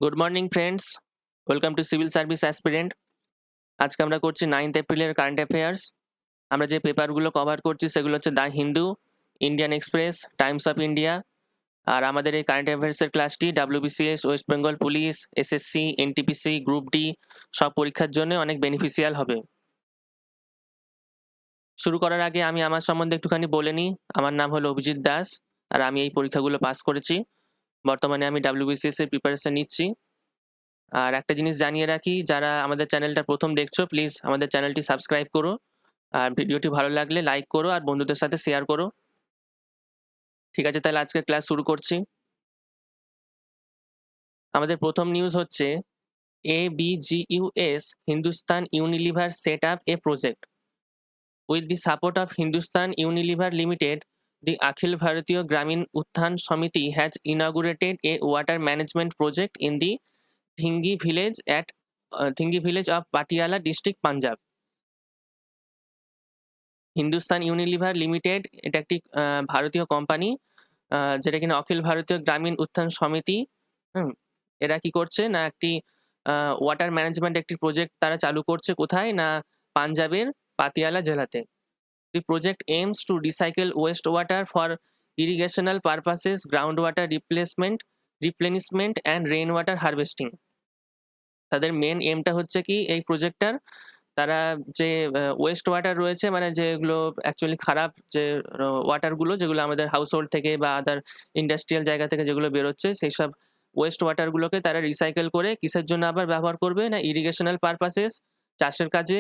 Good morning friends, welcome to civil service aspirant. আজকে আমরা করছি 9th এপ্রিলের কারেন্ট অ্যাফেয়ার্স। আমরা যে পেপারগুলো কভার করছি সেগুলো হচ্ছে the Hindu, Indian Express, Times of India. আর আমাদের এই কারেন্ট অ্যাফেয়ার্সের ক্লাসটি WBCS, West Bengal police, SSC, NTPC, group D সব পরীক্ষার জন্য অনেক বেনিফিশিয়াল হবে। শুরু করার আগে আমি আমার সম্বন্ধে একটুখানি বলে নিই। আমার নাম হলো অভিজিৎ দাস, আর আমি এই পরীক্ষাগুলো পাস করেছি। বর্তমানে আমি ডাব্লিউবিসিএস এর প্রিপারেশন নিচ্ছি। আর একটা জিনিস জানিয়ে রাখি, যারা আমাদের চ্যানেলটা প্রথম দেখছো প্লিজ আমাদের চ্যানেলটি সাবস্ক্রাইব করো, আর ভিডিওটি ভালো লাগলে লাইক করো আর বন্ধুদের সাথে শেয়ার করো। ঠিক আছে, তাহলে আজকে ক্লাস শুরু করছি। আমাদের প্রথম নিউজ হচ্ছে ABGUS Hindustan Unilever set up a project with the support of Hindustan Unilever limited. The Akhil Bharatiya Gramin Utthan Samiti has inaugurated a water management project in the Thingy village of Patiala district, Punjab. Hindustan Unilever limited এটা একটি ভারতীয় company, যেটা কিনা অখিল ভারতীয় গ্রামীণ উত্থান সমিতি। এরা কি করছে না, একটি ওয়াটার ম্যানেজমেন্ট একটি প্রজেক্ট তারা চালু করছে। কোথায় না, পাঞ্জাবের পাতিয়ালা জেলাতে। The project aims to recycle waste water for irrigational purposes, ground water replenishment and rain water harvesting. তাদের মেন এমটা হচ্ছে কি এই প্রজেক্টটার, তারা যে ওয়েস্ট ওয়াটার রয়েছে, মানে যেগুলো অ্যাকচুয়ালি খারাপ যে ওয়াটারগুলো যেগুলো আমাদের হাউস হোল্ড থেকে বা আদার ইন্ডাস্ট্রিয়াল জায়গা থেকে যেগুলো বেরোচ্ছে, সেই সব ওয়েস্ট ওয়াটারগুলোকে তারা রিসাইকেল করে কিসের জন্য আবার ব্যবহার করবে না, ইরিগেশনাল পারপাসেস, চাষের কাজে।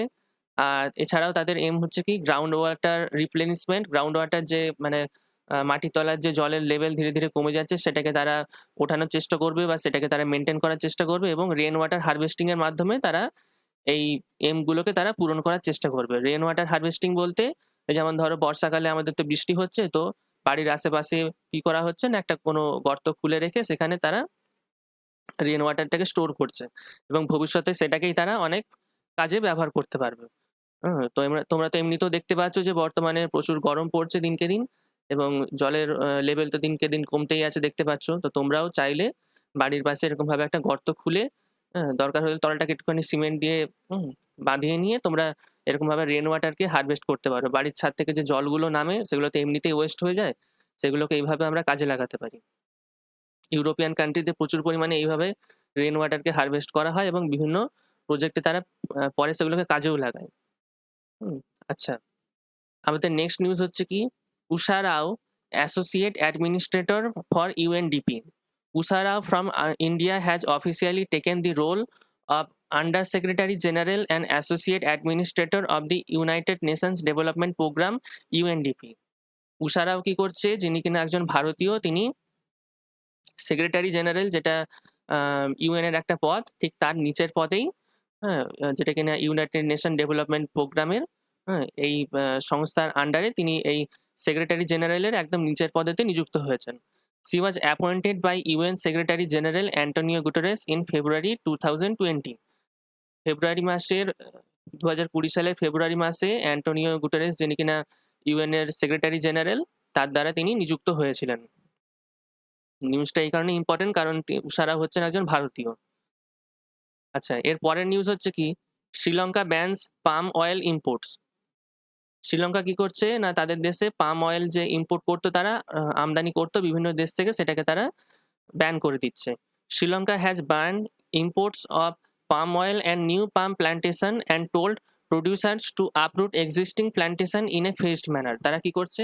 আর এছাড়াও তাদের এম হচ্ছে কি গ্রাউন্ড ওয়াটার রিপ্লেনিশমেন্ট, গ্রাউন্ড ওয়াটার যে মানে মাটির তলার যে জলের লেভেল ধীরে ধীরে কমে যাচ্ছে সেটাকে তারা ওঠানোর চেষ্টা করবে বা সেটাকে তারা মেনটেন করার চেষ্টা করবে, এবং রেন ওয়াটার হারভেস্টিং এর মাধ্যমে তারা এই এমগুলোকে তারা পূরণ করার চেষ্টা করবে। রেন ওয়াটার হারভেস্টিং বলতে যেমন ধরো বর্ষাকালে আমাদের তো বৃষ্টি হচ্ছে, তো বাড়ির আশেপাশে কি করা হচ্ছে না, একটা কোনো গর্ত খুলে রেখে সেখানে তারা রেন ওয়াটারটাকে স্টোর করছে, এবং ভবিষ্যতে সেটাকেই তারা অনেক কাজে ব্যবহার করতে পারবে। তো তোমরা তো এমনিতেও দেখতে পাচ্ছ যে বর্তমানে প্রচুর গরম পড়ছে দিনকে দিন, এবং জলের লেভেল তো দিনকে দিন কমতেই আছে দেখতে পাচ্ছ। তো তোমরাও চাইলে বাড়ির পাশে এরকম ভাবে একটা গর্ত খুলে, দরকার হলে তলাটাকে একটুখানি সিমেন্ট দিয়ে বাঁধিয়ে নিয়ে তোমরা এরকম ভাবে রেন ওয়াটারকে হারভেস্ট করতে পারো। বাড়ির ছাদ থেকে যে জলগুলো নামে সেগুলো তো এমনিতেই ওয়েস্ট হয়ে যায়, সেগুলোকে এইভাবে আমরা কাজে লাগাতে পারি। ইউরোপিয়ান কান্ট্রিতে প্রচুর পরিমাণে এইভাবে রেন ওয়াটারকে হারভেস্ট করা হয়, এবং বিভিন্ন প্রজেক্টে তারা পরে সেগুলোকে কাজেও লাগায়। আচ্ছা, আমাদের নেক্সট নিউজ হচ্ছে কি Usha Rao, associate administrator for UNDP. Usha Rao from India has officially taken the role of Under Secretary General and Associate Administrator of the United Nations Development Program, UNDP. উষা রাও কি করছে, যিনি কিনা একজন ভারতীয়, তিনি সেক্রেটারি জেনারেল, যেটা ইউএন এর একটা পদ, ঠিক তার নিচের পদেই, হ্যাঁ, যেটা কিনা ইউনাইটেড নেশন ডেভেলপমেন্ট প্রোগ্রামের, এই সংস্থার আন্ডারে তিনি এই সেক্রেটারি জেনারেলের একদম নিচের পদেতে নিযুক্ত হয়েছেন। She was appointed by UN Secretary General Antonio Guterres in February 2020. ফেব্রুয়ারি মাসের 2020 সালের ফেব্রুয়ারি মাসে অ্যান্টোনিও গুটারেস, যিনি কিনা ইউএন এর সেক্রেটারি জেনারেল, তার দ্বারা তিনি নিযুক্ত হয়েছিলেন। নিউজটা এই কারণে ইম্পর্টেন্ট কারণ উষা রাও হচ্ছেন একজন ভারতীয়। আচ্ছা, এর পরের নিউজ হচ্ছে কি Sri Lanka bans palm oil imports. Sri Lanka কি করছে না, তাদের দেশে পাম অয়েল যে ইম্পোর্ট করতো, তারা আমদানি করতো বিভিন্ন দেশ থেকে, সেটাকে তারা ব্যান করে দিচ্ছে। শ্রীলঙ্কা হ্যাজ বার্ন imports of palm oil and new palm plantation and told producers to uproot existing plantation in a phased manner. তারা কি করছে,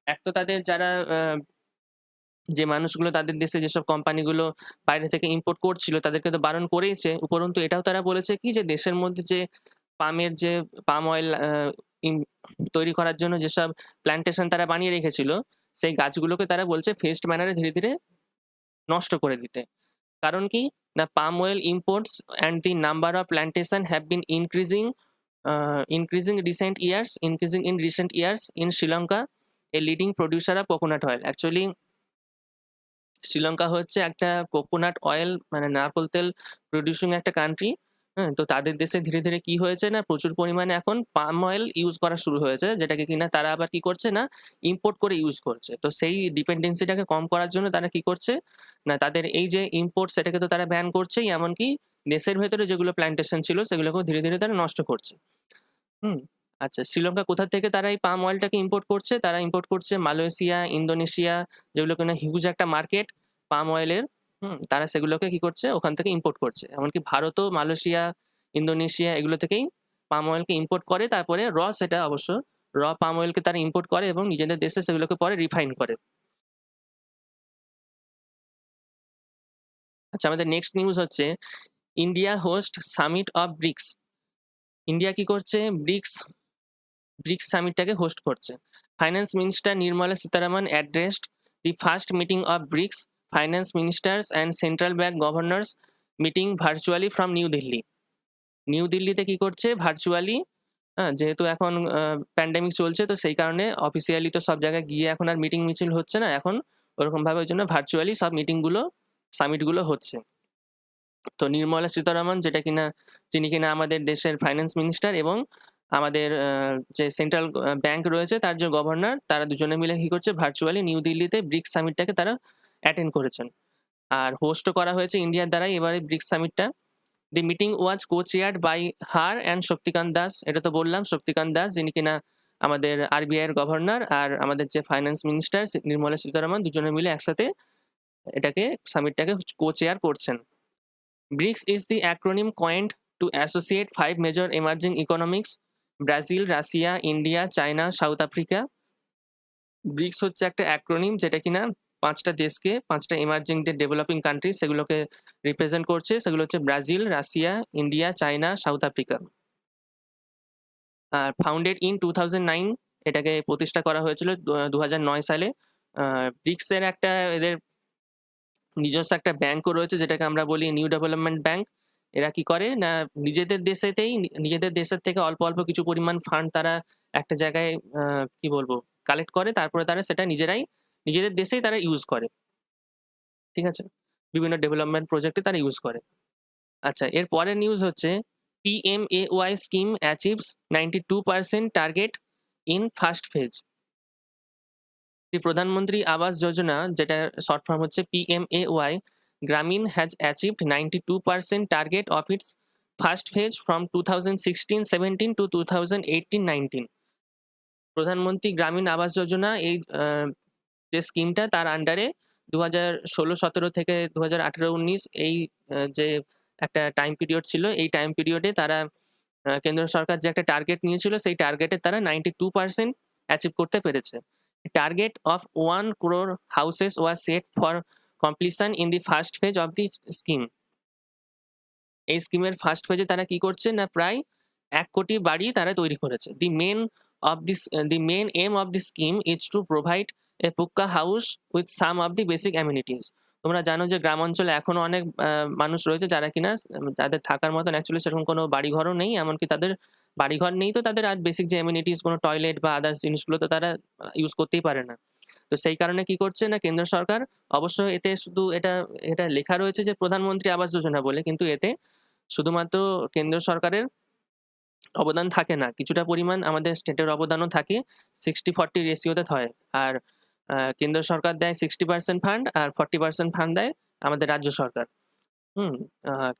এক তো তাদের যারা যে মানুষগুলো তাদের দেশে যেসব কোম্পানিগুলো বাইরে থেকে ইম্পোর্ট করছিল তাদেরকে তো বারণ করেইছে, উপরন্তু এটাও তারা বলেছে কি যে দেশের মধ্যে যে পামের যে পাম অয়েল তৈরি করার জন্য যেসব প্ল্যান্টেশন তারা বানিয়ে রেখেছিল, সেই গাছগুলোকে তারা বলছে ফেজড ম্যানারে ধীরে ধীরে নষ্ট করে দিতে। কারণ কি না, পাম oil imports and the number of plantation have been increasing in recent years in Sri Lanka, a leading producer of coconut oil. Actually Sri Lanka হচ্ছে একটা কোকোনাট অয়েল মানে নারকেল তেল প্রডিউসিং একটা কান্ট্রি, হ্যাঁ? তো তাদের দেশে ধীরে, ধীরে কি হয়েছে না প্রচুর পরিমাণে এখন পাম অয়েল ইউজ করা শুরু হয়েছে। যেটাকে কিনা তারা আবার কি করছে না ইম্পোর্ট করে ইউজ করছে। তো সেই ডিপেন্ডেন্সিটাকে কম করার জন্য তারা কি করছে না তাদের এই যে ইম্পোর্ট সেটাকে তো তারা ব্যান করছেই। এমনকি দেশের ভেতরে যেগুলো প্ল্যান্টেশন ছিল সেগুলোকেও ধীরে, ধীরে তারা নষ্ট করছে। হুম? আচ্ছা শ্রীলঙ্কা কোথা থেকে তারা এই পাম অয়েলটাকে ইম্পোর্ট করছে? তারা ইম্পোর্ট করছে মালয়েশিয়া, ইন্দোনেশিয়া যেগুলো কিনা হিউজ একটা মার্কেট পাম অয়েলের। তারা সেগুলোকে কি করছে? ওখান থেকে ইম্পোর্ট করছে। এমনকি ভারতও মালয়েশিয়া, ইন্দোনেশিয়া এগুলো থেকেই পাম অয়েলকে ইম্পোর্ট করে। তারপরে সেটা অবশ্য পাম অয়েলকে তারা ইম্পোর্ট করে এবং নিজেদের দেশে সেগুলোকে পরে রিফাইন করে। আচ্ছা আমাদের নেক্সট নিউজ হচ্ছে India host summit of BRICS. India কি করছে? ব্রিক্স সামিটটাকে হোস্ট করছে। Finance minister Nirmala Sitharaman addressed the first meeting of BRICS finance ministers and central bank governors meeting virtually from New Delhi. New দিল্লিতে কি করছে ভার্চুয়ালি? যেহেতু এখন প্যান্ডেমিক চলছে তো সেই কারণে অফিসিয়ালি তো সব জায়গায় গিয়ে এখন আর মিটিং মিছিল হচ্ছে না। এখন ওরকমভাবে ওই জন্য ভার্চুয়ালি সব মিটিংগুলো সামিটগুলো হচ্ছে। তো নির্মলা সীতারামন যিনি কিনা আমাদের দেশের ফাইন্যান্স মিনিস্টার এবং আমাদের যে সেন্ট্রাল ব্যাংক রয়েছে তার যে গভর্নর তারা দুজনে মিলে কি করছে ভার্চুয়ালি নিউ দিল্লিতে ব্রিক্স সামিটটাকে তারা অ্যাটেন্ড করেছেন। আর হোস্টও করা হয়েছে ইন্ডিয়ার দ্বারাই এবারে ব্রিক্স সামিটটা। The meeting was co-chaired by her and Shaktikanta Das. এটা তো বললাম শক্তিকান্ত দাস যিনি কিনা আমাদের আরবিআই এর গভর্নর আর আমাদের যে ফাইন্যান্স মিনিস্টার নির্মলা সীতারামন দুজনে মিলে একসাথে সামিটটাকে কো-চেয়ার করছেন। BRICS is the acronym coined to associate five major emerging economies: Brazil, Russia, India, China, South Africa. BRICS হচ্ছে একটা অ্যাক্রোনিম যেটা কিনা পাঁচটা এমার্জিং যে ডেভেলপিং কান্ট্রি সেগুলোকে রিপ্রেজেন্ট করছে। সেগুলো হচ্ছে Brazil, Russia, India, China, South Africa. আর ফাউন্ডেড ইন 2009, এটাকে প্রতিষ্ঠা করা হয়েছিল 2009 সালে। ব্রিক্সের একটা এদের নিজস্ব একটা ব্যাংকও রয়েছে যেটাকে আমরা বলি নিউ ডেভেলপমেন্ট ব্যাংক। এরা কি করে না নিজেদের দেশের থেকে অল্প অল্প কিছু পরিমাণ ফান্ড তারা একটা জায়গায় কি বলবো কালেক্ট করে, তারপরে তারা সেটা নিজেদের দেশেই তারা ইউজ করে। ঠিক আছে, বিভিন্ন ডেভেলপমেন্ট প্রজেক্টে তারা ইউজ করে। আচ্ছা এর পরের নিউজ হচ্ছে PMAY scheme achieves 92% target in first phase. Pradhan Mantri Awas Yojana যেটা শর্ট ফর্ম হচ্ছে PMAY Gramin has achieved 92% target of its first phase from 2016-17 to 2018-19। Pradhan Mantri Gramin Awas Yojana এই যে স্কিমটা তার আন্ডারে 2016-17 থেকে 2018-19 এই যে একটা টাইম পিরিয়ড ছিল, এই টাইম পিরিয়ডে তারা কেন্দ্র সরকার যে একটা টার্গেট নিয়েছিল সেই টার্গেটে তারা 92% অ্যাচিভ করতে পেরেছে। Target of 1 crore houses was set for completion in the first phase of the scheme. এই স্কিমের ফার্স্ট ফেজে তারা কি করছে না প্রায় 1 কোটি বাড়ি তারা তৈরি করেছে। The main aim of the scheme is to provide a pucca house with some of the basic amenities. তোমরা জানো যে গ্রাম অঞ্চলে এখনো অনেক মানুষ রয়েছে যারা কিনা তাদের থাকার মতন অ্যাকচুয়ালি সেরকম কোনো বাড়িঘরও নেই। এমনকি তাদের বাড়িঘর নেই তো তাদের আর বেসিক যে অ্যামিনিটিস কোনো টয়লেট বা আদার্স জিনিসগুলো তো তারা ইউজ করতেই পারে না। তো সেই কারণে কি করছে না কেন্দ্র সরকার, অবশ্য এতে শুধু এটা লেখা রয়েছে যে প্রধানমন্ত্রী আবাস যোজনা বলে, কিন্তু এতে শুধুমাত্র কেন্দ্র সরকারের অবদান থাকে না, কিছুটা পরিমাণ আমাদের স্টেটের অবদানও থাকে। 60-40 রেশিওতে হয়। আর কেন্দ্র সরকার দেয় 60% ফান্ড আর 40% ফান্ড দেয় আমাদের রাজ্য সরকার। হুম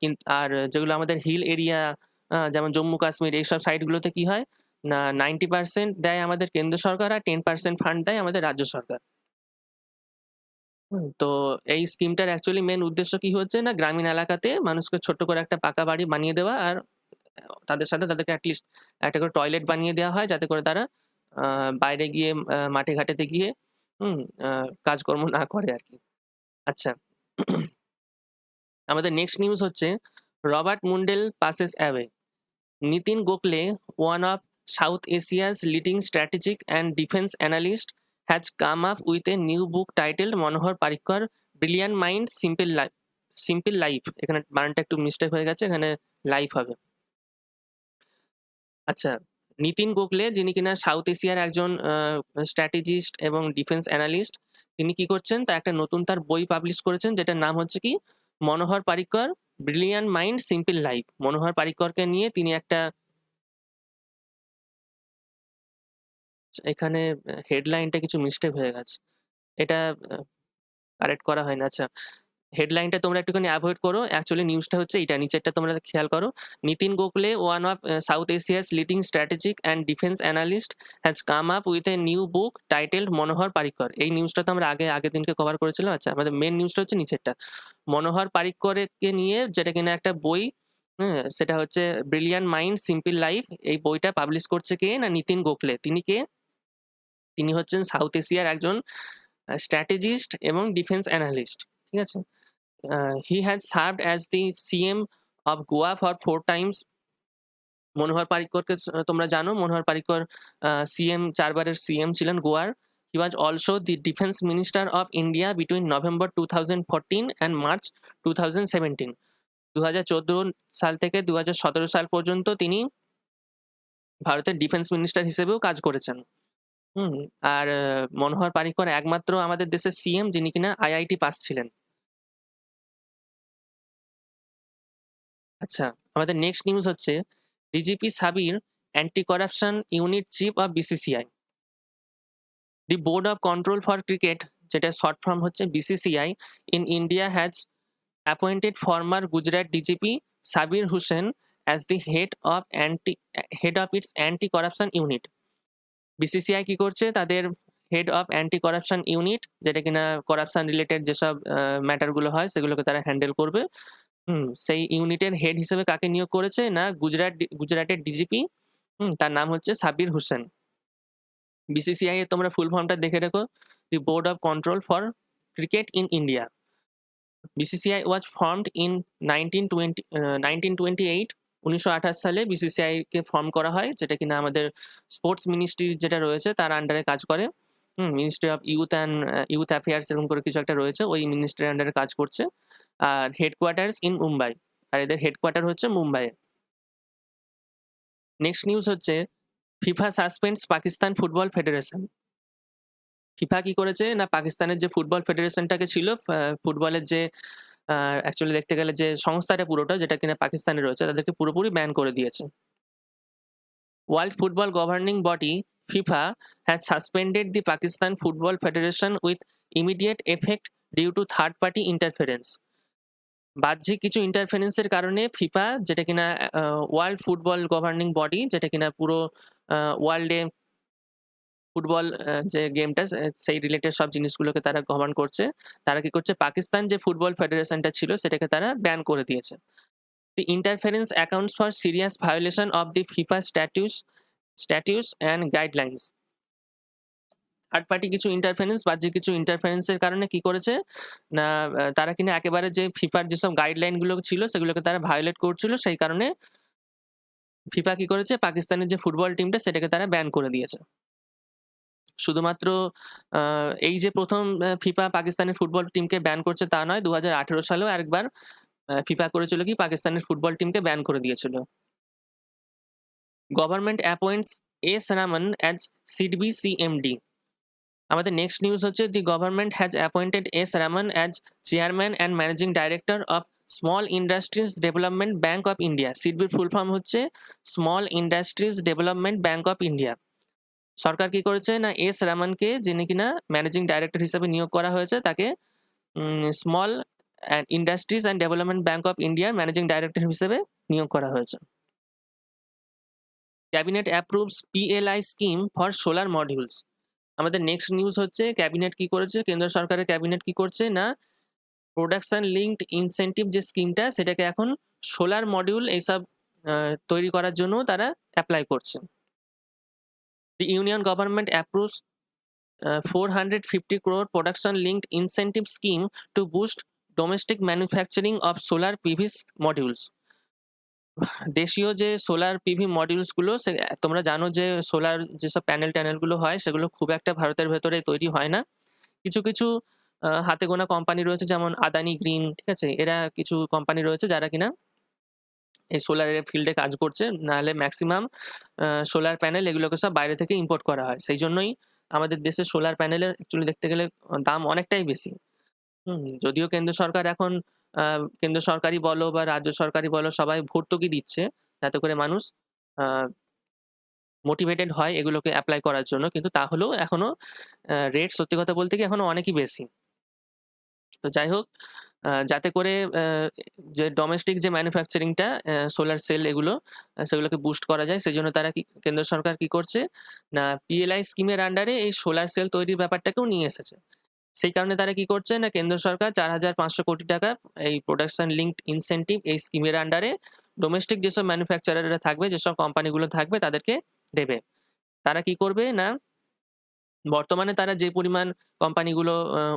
কিন্তু আর যেগুলো আমাদের হিল এরিয়া যেমন জম্মু কাশ্মীর এইসব সাইডগুলোতে কি হয় না 90% দেয় আমাদের কেন্দ্র সরকার আর 10% ফান্ড দেয় আমাদের রাজ্য সরকার। তো এই স্কিমটার অ্যাকচুয়ালি মেন উদ্দেশ্য কি হচ্ছে না গ্রামীণ এলাকাতে মানুষকে ছোট্ট করে একটা পাকা বাড়ি বানিয়ে দেওয়া আর তাদের সাথে তাদেরকে অ্যাটলিস্ট একটা করে টয়লেট বানিয়ে দেওয়া হয় যাতে করে তারা বাইরে গিয়ে মাঠে ঘাটেতে গিয়ে কাজকর্ম না করে আর কি। আচ্ছা আমাদের নেক্সট নিউজ হচ্ছে Robert Mundell passes away. Nitin Gokhale, one of South Asia's leading strategic and defense analysts, has come up with a new book titled Manohar Parrikar, Brilliant Mind, Simple Life। এখানে বানানটা একটু মিস্টেক হয়ে গেছে, এখানে লাইফ হবে। আচ্ছা নিতিন গোখলে যিনি কিনা সাউথ এশিয়ার একজন স্ট্র্যাটেজিস্ট এবং ডিফেন্স অ্যানালিস্ট, তিনি কি করছেন তা একটা নতুন তার বই পাবলিশ করেছেন যেটার নাম হচ্ছে কি মনোহর Parrikar brilliant mind simple life, মনোহর পারিক্করকে নিয়ে তিনি একটা, এখানে হেডলাইনটা কিছু মিস্টেক হয়ে গেছে, এটা কারেক্ট করা হয় না। আচ্ছা, হেডলাইনটা তোমরা একটুখানি অ্যাভয়েড করো, অ্যাকচুয়ালি নিউজটা হচ্ছে এটা, নিচেরটা তোমরা খেয়াল করো। Nitin Gokhale, one of South Asia's leading strategic and defence analyst, has come up with a new book titled Manohar Parrikar. এই নিউজটা তো আমরা আগের দিনকে কভার করেছিলাম। আচ্ছা, আমাদের মেন নিউজটা হচ্ছে নিচেরটা, মনোহর পারিক্করকে নিয়ে যেটা কিনা একটা বই, সেটা হচ্ছে ব্রিলিয়ান্ট মাইন্ড সিম্পল লাইফ। এই বইটা পাবলিশ করছে কে না নিতিন গোখলে। তিনি কে? তিনি হচ্ছেন সাউথ এশিয়ার একজন স্ট্র্যাটেজিস্ট এবং ডিফেন্স অ্যানালিস্ট, ঠিক আছে। He has served as the CM of Goa for 4 times. মনোহর পারিক্করকে তোমরা জানো, মনোহর পারিক্কর সিএম, 4বারের সিএম ছিলেন গোয়ার। He was also the defence minister of India between November 2014 and March 2017। 2014 সাল থেকে 2017 সাল পর্যন্ত তিনি ভারতের ডিফেন্স মিনিস্টার হিসেবেও কাজ করেছেন। হুম। আর মনোহর পারিক্কর একমাত্র আমাদের দেশের সিএম যিনি কিনা আইআইটি পাস ছিলেন। আচ্ছা, আমাদের নেক্সট নিউজ হচ্ছে DGP Sabir anti corruption unit chief of BCCI. The board of control for cricket, যেটা শর্ট ফর্ম হচ্ছে BCCI, in India has appointed former Gujarat DGP Sabir Hussain as the head of its anti corruption unit. BCCI কি করছে, তাদের head of anti corruption unit, যেটা কিনা corruption related যেসব ম্যাটারগুলো হয় সেগুলোকে তারা হ্যান্ডেল করবে। সেই ইউনিটের হেড হিসেবে কাকে নিয়োগ করেছে না গুজরাটের ডিজিপি, তার নাম হচ্ছে সাবির হুসেন। বিসিসিআই এর তোমরা ফুল ফর্মটা দেখে রেখো, দি board of control for cricket in India. BCCI was formed in 1928। 1928 সালে বিসিসিআই কে ফর্ম করা হয়, যেটা কিনা আমাদের স্পোর্টস মিনিস্ট্রি যেটা রয়েছে তার আন্ডারে কাজ করে। মিনিস্ট্রি অফ ইউথ অ্যাফেয়ার্স এরকম করে কিছু একটা রয়েছে, ওই মিনিস্ট্রির আন্ডারে কাজ করছে। আর হেডকোয়ার্টার্স ইন মুম্বাই, আর এদের হেডকোয়ার্টার হচ্ছে মুম্বাইয়ে। নেক্সট নিউজ হচ্ছে FIFA suspends Pakistan football federation. FIFA কি করেছে না, পাকিস্তানের যে ফুটবল ফেডারেশনটাকে ছিল, ফুটবলের যে অ্যাকচুয়ালি দেখতে গেলে যে সংস্থাটা পুরোটা যেটা কিনা পাকিস্তানে রয়েছে, তাদেরকে পুরোপুরি ব্যান করে দিয়েছে। World football governing body FIFA has suspended the Pakistan Football Federation with immediate effect due to third party interference. বাহ্যিক কিছু ইন্টারফারেন্সের কারণে ফিফা, যেটা কিনা ওয়ার্ল্ড ফুটবল গভর্নিং বডি, যেটা কিনা পুরো ওয়ার্ল্ডে ফুটবল যে গেমটা সেই রিলেটেড সব জিনিসগুলোকে তারা গভর্ন করছে, তারা কি করছে, পাকিস্তান যে ফুটবল ফেডারেশনটা ছিল সেটাকে তারা ব্যান করে দিয়েছে। The interference accounts for serious violation of the FIFA statutes and guidelines. Third party কিছু ইন্টারফারেন্স, বাহ্যিক কিছু ইন্টারফারেন্সের কারণে কি করেছে না, তারা কিনা একেবারে যে ফিফার যেসব গাইডলাইন গুলো ছিল সেগুলোকে তারা ভায়োলেট করছিল, সেই কারণে ফিফা কি করেছে, পাকিস্তানের যে ফুটবল টিমটা সেটাকে তারা ব্যান করে দিয়েছে। শুধুমাত্র এই যে প্রথম ফিফা পাকিস্তানের ফুটবল টিমকে ব্যান করছে তা নয়, 2018 সালেও আরেকবার ফিফা করেছিল কি, পাকিস্তানের ফুটবল টিমকে ব্যান করে দিয়েছিল। Government appoints S Raman as SIDBI CMD. আমাদের নেক্সট নিউজ হচ্ছে the government has appointed S Raman as chairman and managing director of small industries development bank of India. সিডবির ফুল ফর্ম হচ্ছে small industries development bank of India. সরকার কি করেছে না, S রামানকে, যিনি কিনা ম্যানেজিং ডাইরেক্টর হিসেবে নিয়োগ করা হয়েছে, তাকে small industries and development bank of ইন্ডিয়ার ম্যানেজিং ডাইরেক্টর হিসেবে নিয়োগ করা হয়েছে। Cabinet approves PLI scheme for solar modules. আমাদের নেক্সট নিউজ হচ্ছে ক্যাবিনেট কি করেছে, কেন্দ্র সরকারের ক্যাবিনেট কি করছে না, প্রোডাকশন লিঙ্কড ইনসেন্টিভ যে স্কিমটা সেটাকে এখন সোলার মডিউল এইসব তৈরি করার জন্য তারা অ্যাপ্লাই করছে। The union government approves 450 crore production linked incentive scheme to boost domestic manufacturing of solar PV modules. দেশীয় যে সোলার পিভি মডিউলসগুলো, তোমরা জানো যে সোলার যেসব প্যানেলগুলো হয় সেগুলো খুব একটা ভারতের ভেতরে তৈরি হয় না। কিছু কিছু হাতে গোনা কোম্পানি রয়েছে, যেমন আদানি গ্রিন, ঠিক আছে, এরা কিছু কোম্পানি রয়েছে যারা কিনা এই সোলারের ফিল্ডে কাজ করছে। নাহলে ম্যাক্সিমাম সোলার প্যানেল এগুলোকে সব বাইরে থেকে ইম্পোর্ট করা হয়। সেই জন্যই আমাদের দেশে সোলার প্যানেলের অ্যাকচুয়ালি দেখতে গেলে দাম অনেকটাই বেশি। যদিও কেন্দ্র সরকার এখন কেন্দ্র সরকারই বলো বা রাজ্য সরকারই বলো সবাই ভর্তুকি দিচ্ছে যাতে করে মানুষ মোটিভেটেড হয় এগুলোকে অ্যাপ্লাই করার জন্য। কিন্তু তাহলেও এখনো রেট সত্যি কথা বলতে কি এখনো অনেকই বেশি। তো যাই হোক, যাতে করে যে ডোমেস্টিক যে ম্যানুফ্যাকচারিংটা সোলার সেল এগুলো সেগুলোকে বুস্ট করা যায়, সেজন্য তারা কেন্দ্র সরকার কি করছে না পিএলআই স্কিমের আন্ডারে এই সোলার সেল তৈরির ব্যাপারটাকেও নিয়ে এসেছে। সেই কারণে তারা কি করছে না কেন্দ্র সরকার 4,500 কোটি টাকা এই প্রোডাকশন লিঙ্কড ইনসেনটিভ এই স্কিমের আন্ডারে ডোমেস্টিক যেসব ম্যানুফ্যাকচারাররা থাকবে, যেসব কোম্পানিগুলো থাকবে তাদেরকে দেবে। তারা কি করবে না বর্তমানে তারা যে পরিমাণ কোম্পানিগুলো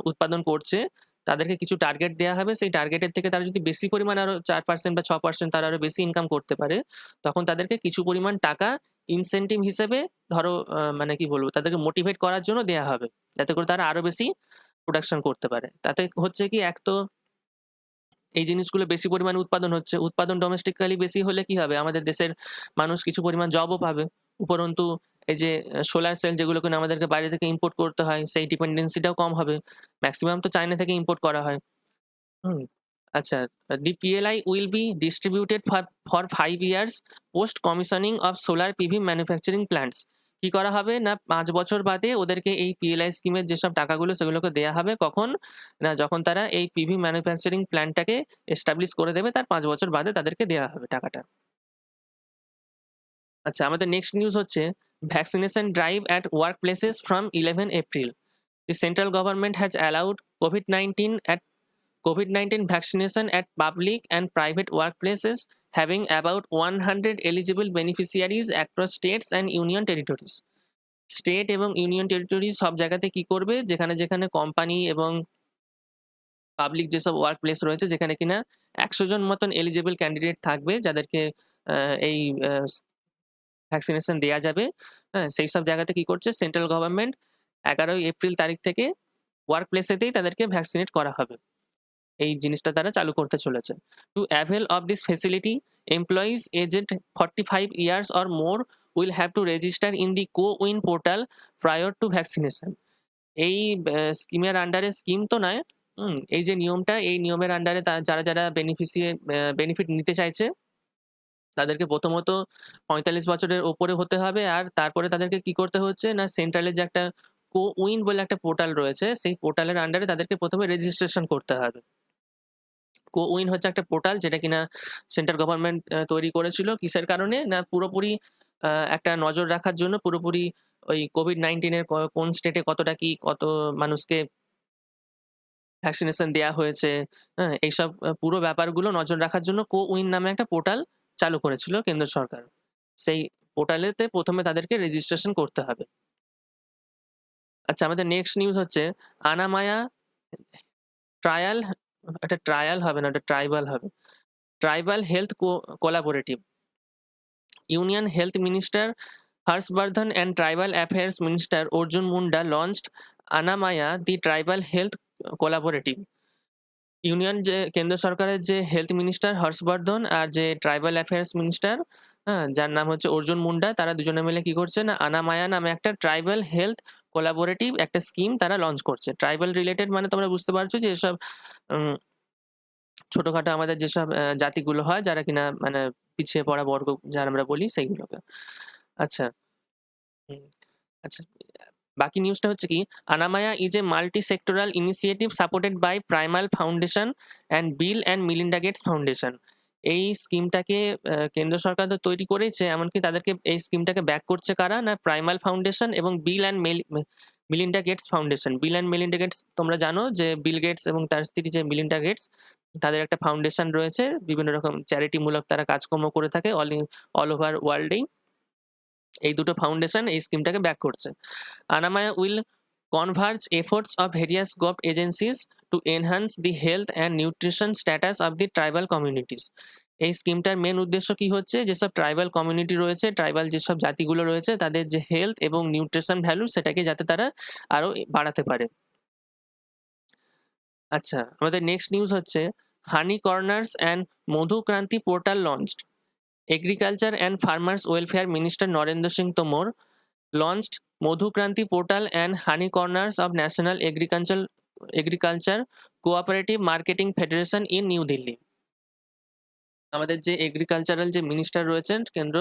উৎপাদন করছে তাদেরকে কিছু টার্গেট দেওয়া হবে। সেই টার্গেটের থেকে তারা যদি বেশি পরিমাণ আরো 4% বা 6% তারা আরো বেশি ইনকাম করতে পারে, তখন তাদেরকে কিছু পরিমাণ টাকা ইনসেনটিভ হিসেবে ধরো মানে কি বলবো তাদেরকে মোটিভেট করার জন্য দেয়া হবে। যাতে করে তারা আরো বেশি প্রোডাকশন করতে পারে। তাতে হচ্ছে কি এক তো এই জিনিসগুলো বেশি পরিমাণে উৎপাদন হচ্ছে। উৎপাদন ডোমেস্টিক্যালি বেশি হলে কি হবে? আমাদের দেশের মানুষ কিছু পরিমাণ জবও পাবে। উপরন্তু এই যে সোলার সেল যেগুলো কিনা আমাদেরকে বাইরে থেকে ইম্পোর্ট করতে হয়, সেই ডিপেন্ডেন্সিটাও কম হবে। মেক্সিমাম তো চায়না থেকে ইম্পোর্ট করা হয়। হুম? আচ্ছা, the PLI will be distributed for 5 years post commissioning of solar PV manufacturing plants. কি করা হবে না 5 বছর বাদে ওদেরকে এই PLI স্কিমের যেসব টাকাগুলো সেগুলোকে দেয়া হবে কখন? না যখন তারা এই পিভি ম্যানুফ্যাকচারিং প্ল্যান্টটাকে এস্টাবলিশ করে দেবে তার 5 বছর বাদে তাদেরকে দেয়া হবে টাকাটা। আচ্ছা, আমাদের নেক্সট নিউজ হচ্ছে vaccination drive at work places from 11 April. The central government has allowed COVID-19 vaccination at public and private workplaces, having about 100 eligible beneficiaries across states and union territories. State এবং union territory সব জায়গাতে কি করবে, যেখানে যেখানে company এবং public যেসব work place রয়েছে যেখানে কিনা 100 জন মতন এলিজিবল ক্যান্ডিডেট থাকবে যাদেরকে এই ভ্যাকসিনেশন দেয়া যাবে, হ্যাঁ? সেই সব জায়গাতে কি করছে সেন্ট্রাল গভর্নমেন্ট 11 এপ্রিল তারিখ থেকে ওয়ার্ক প্লেসেতেই তাদেরকে ভ্যাকসিনেট করা হবে। এই জিনিসটা তারা চালু করতে চলেছে। To avail of this facility, employees aged 45 years or more will have to register in the CoWIN portal prior to vaccination. এই স্কিমের আন্ডারে, স্কিম তো নয়, এই যে নিয়মটা, এই নিয়মের আন্ডারে যারা যারা বেনিফিট নিতে চাইছে তাদেরকে প্রথমত 45 বছরের ওপরে হতে হবে। আর তারপরে তাদেরকে কি করতে হচ্ছে না সেন্ট্রালের যে একটা কোউইন বলে একটা পোর্টাল রয়েছে সেই পোর্টালের আন্ডারে তাদেরকে প্রথমে রেজিস্ট্রেশন করতে হবে। কোউইন হচ্ছে একটা পোর্টাল যেটা কিনা সেন্ট্রাল গভর্নমেন্ট তৈরি করেছিল। কিসের কারণে? না পুরোপুরি একটা নজর রাখার জন্য, পুরোপুরি ওই COVID-19 এর কোন স্টেটে কতটা কি কত মানুষকে ভ্যাকসিনেশন দেয়া হয়েছে, হ্যাঁ? এইসব পুরো ব্যাপারগুলো নজর রাখার জন্য কোউইন নামে একটা পোর্টাল চালু করেছিল কেন্দ্র সরকার। সেই পোর্টালেতে প্রথমে তাদেরকে রেজিস্ট্রেশন করতে হবে। আচ্ছা, আমাদের নেক্সট নিউজ হচ্ছে আনামায়া ট্রায়াল, এটা ট্রায়াল হবে না, এটা ট্রাইবাল হবে। Tribal health collaborative. Union Health Minister Harshvardhan and Tribal Affairs Minister Arjun Munda launched Anamaya, the Tribal Health Collaborative. Union যে কেন্দ্র সরকারের যে হেলথ মিনিস্টার হর্ষবর্ধন আর যে ট্রাইবাল অ্যাফেয়ার্স মিনিস্টার, হ্যাঁ, যার নাম হচ্ছে অর্জুন মুন্ডা, তারা দুজনে মিলে কি করছে না আনামায়া নামে একটা ট্রাইবাল হেলথ কোলাবোরেটিভ একটা স্কিম তারা লঞ্চ করছে। ট্রাইবাল রিলেটেড মানে তোমরা বুঝতে পারছো যে এসব ছোটখাটো আমাদের যেসব জাতিগুলো হয় যারা কিনা মানে পিছিয়ে পড়া বর্গ যারা আমরা বলি সেইগুলোকে। আচ্ছা, হুম, আচ্ছা, বাকি নিউজটা হচ্ছে কি Anamaya is a multi sectoral initiative supported by Piramal foundation and Bill and Melinda Gates foundation. এই স্কিমটাকে কেন্দ্র সরকার তো তৈরি করেছে, এমনকি তাদেরকে এই স্কিমটাকে ব্যাক করছে কারা না প্রাইমাল ফাউন্ডেশন এবং Bill and Melinda Gates foundation. Bill and Melinda Gates তোমরা জানো যে বিল গেটস এবং তার স্ত্রী যে মিলিন্ডা গেটস, তাদের একটা ফাউন্ডেশন রয়েছে, বিভিন্ন রকম চ্যারিটিমূলক তারা কাজকর্ম করে থাকে অল ওভার ওয়ার্ল্ডেই। এই দুটো ফাউন্ডেশন এই স্কিমটাকে ব্যাক করছে। Anamaya will converge efforts of various gov agencies to enhance the health and nutrition status of the tribal communities. এই স্কিমটার মেন উদ্দেশ্য কি হচ্ছে, যেসব ট্রাইবাল কমিউনিটি রয়েছে, ট্রাইবাল যেসব জাতিগুলো রয়েছে তাদের যে হেলথ এবং নিউট্রিশন ভ্যালু সেটাকে যাতে তারা আরো বাড়াতে পারে। আচ্ছা, আমাদের নেক্সট নিউজ হচ্ছে honey corners and Madhu Kranti portal launched. Agriculture and farmers welfare minister Narendra Singh Tomar launched Modhu Kranti portal and honey corners of National Agricultural agriculture cooperative marketing federation in new Delhi. আমাদের যে এগ্রিকালচারাল যে মিনিস্টার রয়েছেন কেন্দ্র,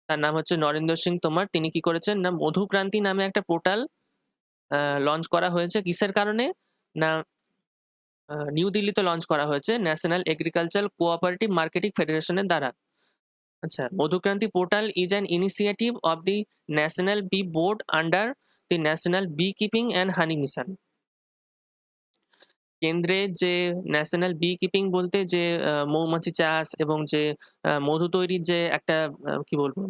তার নাম হচ্ছে নরেন্দ্র সিং তোমর। তিনি কি করেছেন না মধুক্রান্তি নামে একটা পোর্টাল লঞ্চ করা হয়েছে। কিসের কারণে? না নিউ দিল্লিতে লঞ্চ করা হয়েছে ন্যাশনাল এগ্রিকালচার কোঅপারেটিভ মার্কেটিং ফেডারেশনের দ্বারা। আচ্ছা, Madhukranti portal is an initiative of the national bee board under the national bee keeping and honey mission. কেন্দ্রের যে ন্যাশনাল বি কিপিং বলতে যে মৌমাছি চাষ এবং যে মধু তৈরির যে একটা কি বলবো,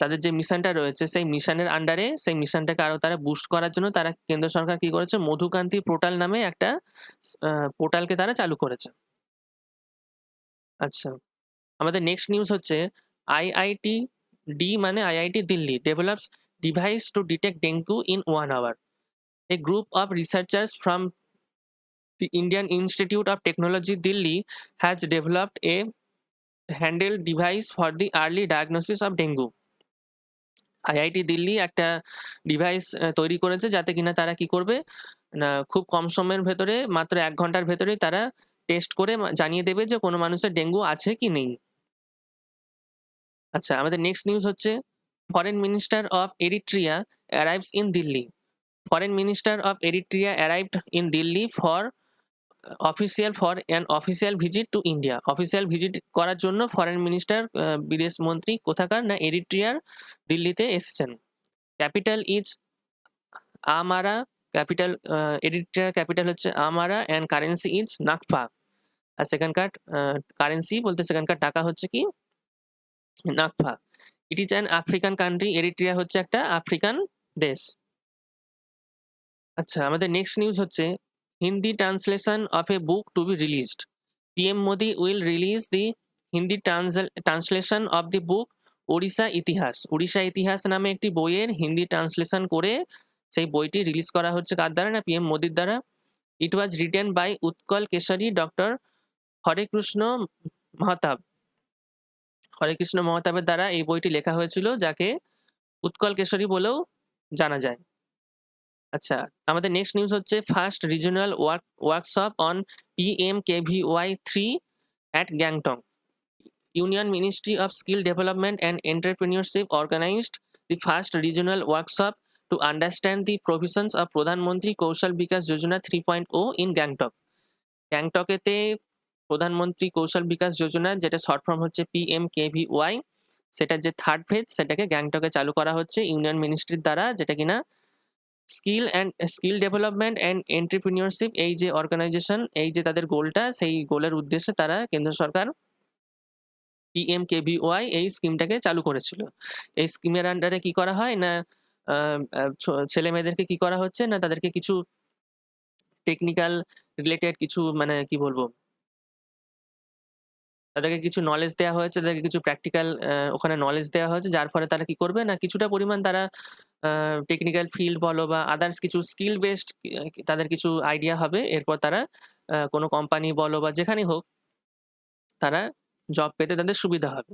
তাদের যে মিশনটা রয়েছে সেই মিশনের আন্ডারে সেই মিশনটাকে আরো তারা বুস্ট করার জন্য তারা কেন্দ্র সরকার কি করেছে, মধুকান্তি পোর্টাল নামে একটা পোর্টালকে তারা চালু করেছে। আচ্ছা, আমাদের নেক্সট নিউজ হচ্ছে আইআইটি ডি মানে IIT Delhi develops device to detect dengue in 1 hour. A group of researchers from the Indian Institute of Technology Delhi has developed a handheld device for the early diagnosis of dengue. IIT Delhi একটা device তৈরি করেছে যাতে কিনা তারা কি করবে না খুব কম সময়ের ভেতরে মাত্র 1 ঘন্টার ভেতরেই তারা টেস্ট করে জানিয়ে দেবে যে কোনো মানুষের ডেঙ্গু আছে কি নেই। আচ্ছা, আমাদের নেক্সট নিউজ হচ্ছে foreign minister of Eritrea arrives in Delhi. Foreign minister of Eritrea arrived in Delhi for official visit to India. Official visit করার জন্য ফরেন মিনিস্টার বিদেশ মন্ত্রী কোথাকার না এরিট্রিয়ার দিল্লিতে এসেছেন। ক্যাপিটাল ইজ আমারা, ক্যাপিটাল এরিট্রিয়ার ক্যাপিটাল হচ্ছে Asmara and currency is Nakfa. আর সেখানকার কারেন্সি বলতে সেখানকার টাকা হচ্ছে কি নাকফা। It is an African country. এরিট্রিয়া হচ্ছে একটা আফ্রিকান দেশ। আচ্ছা, আমাদের নেক্সট নিউজ হচ্ছে Hindi translation of a book to be released. PM Modi will release the Hindi translation of the book Odisha Itihas. Odisha ইতিহাস নামে একটি বইয়ের হিন্দি ট্রান্সলেশন করে সেই বইটি রিলিজ করা হচ্ছে কার দ্বারা না পিএম মোদির দ্বারা। It was written by Utkal Keshari doctor Harekrushna Mahtab. Harekrushna মহতাবের দ্বারা এই বইটি লেখা হয়েছিল, যাকে উৎকল কেশরী বলেও জানা যায়। আচ্ছা, আমাদের নেক্সট নিউজ হচ্ছে first regional workshop on PMKVY 3 at Gangtok. Union ministry of skill development and entrepreneurship organised the first regional workshop to understand the provisions of Pradhan Mantri Kaushal Vikas Yojana 3.0 in Gangtok. গ্যাংটকেতে প্রধানমন্ত্রী কৌশল বিকাশ যোজনা, যেটা শর্ট ফর্ম হচ্ছে PMKVY, সেটার যে থার্ড ফেজ সেটাকে গ্যাংটকে চালু করা হচ্ছে ইউনিয়ন মিনিস্ট্রির দ্বারা, যেটা কিনা স্কিল ডেভেলপমেন্ট অ্যান্ড এন্টারপ্রেনিউরশিপ এই যে অর্গানাইজেশন, এই যে তাদের গোলটা, সেই গোলের উদ্দেশ্যে তারা কেন্দ্র সরকার PMKVY এই স্কিমটাকে চালু করেছিল। এই স্কিমের আন্ডারে কি করা হয় না ছেলে মেয়েদেরকে কি করা হচ্ছে না তাদেরকে কিছু টেকনিক্যাল রিলেটেড কিছু মানে কি বলবো, তাদেরকে কিছু নলেজ দেওয়া হয়েছে, তাদেরকে কিছু প্র্যাকটিক্যাল ওখানে নলেজ দেওয়া হয়েছে, যার ফলে তারা কি করবে না কিছুটা পরিমাণ তারা টেকনিক্যাল ফিল্ড বলো বা আদার্স কিছু স্কিল বেসড তাদের কিছু আইডিয়া হবে। এরপর তারা কোনো কোম্পানি বলো বা যেখানে হোক তারা জব পেতে তাদের সুবিধা হবে।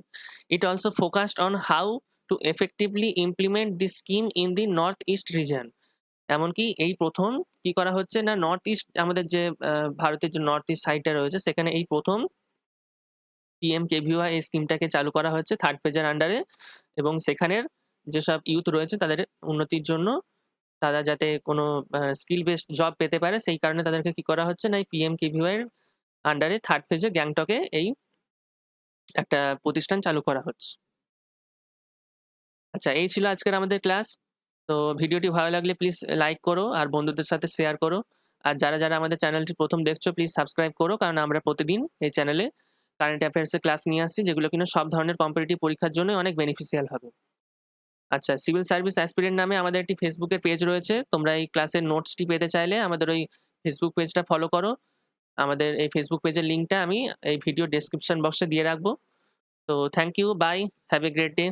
It also focused on how to effectively implement this scheme in the north east reason. এমনকি এই প্রথম কি করা হচ্ছে না নর্থ ইস্ট, আমাদের যে ভারতের যে নর্থ ইস্ট সাইডটা রয়েছে সেখানে এই প্রথম PMKVY এই স্কিমটাকে চালু করা হয়েছে থার্ড ফেজের আন্ডারে, এবং সেখানের যেসব ইউথ রয়েছে তাদের উন্নতির জন্য তারা যাতে কোনো স্কিল বেসড জব পেতে পারে সেই কারণে তাদেরকে কি করা হচ্ছে না এই PMKVY এর আন্ডারে থার্ড ফেজে গ্যাংটকে এই একটা প্রতিষ্ঠান চালু করা হচ্ছে। আচ্ছা, এই ছিল আজকের আমাদের ক্লাস। তো ভিডিওটি ভালো লাগলে প্লিজ লাইক করো আর বন্ধুদের সাথে শেয়ার করো। আর যারা যারা আমাদের চ্যানেলটি প্রথম দেখছো প্লিজ সাবস্ক্রাইব করো, কারণ আমরা প্রতিদিন এই চ্যানেলে কারেন্ট অ্যাফেয়ার্সের ক্লাস নিয়ে আসছি, যেগুলো কিনা সব ধরনের কম্পিটিটিভ পরীক্ষার জন্য অনেক বেনিফিশিয়াল হবে। আচ্ছা, সিভিল সার্ভিস অ্যাসপিরেন্ট নামে আমাদের একটি ফেসবুকের পেজ রয়েছে। তোমরা এই ক্লাসের নোটসটি পেতে চাইলে আমাদের ওই ফেসবুক পেজটা ফলো করো। আমাদের এই ফেসবুক পেজের লিঙ্কটা আমি এই ভিডিও ডেসক্রিপশন বক্সে দিয়ে রাখবো। তো thank you, bye, have a great day.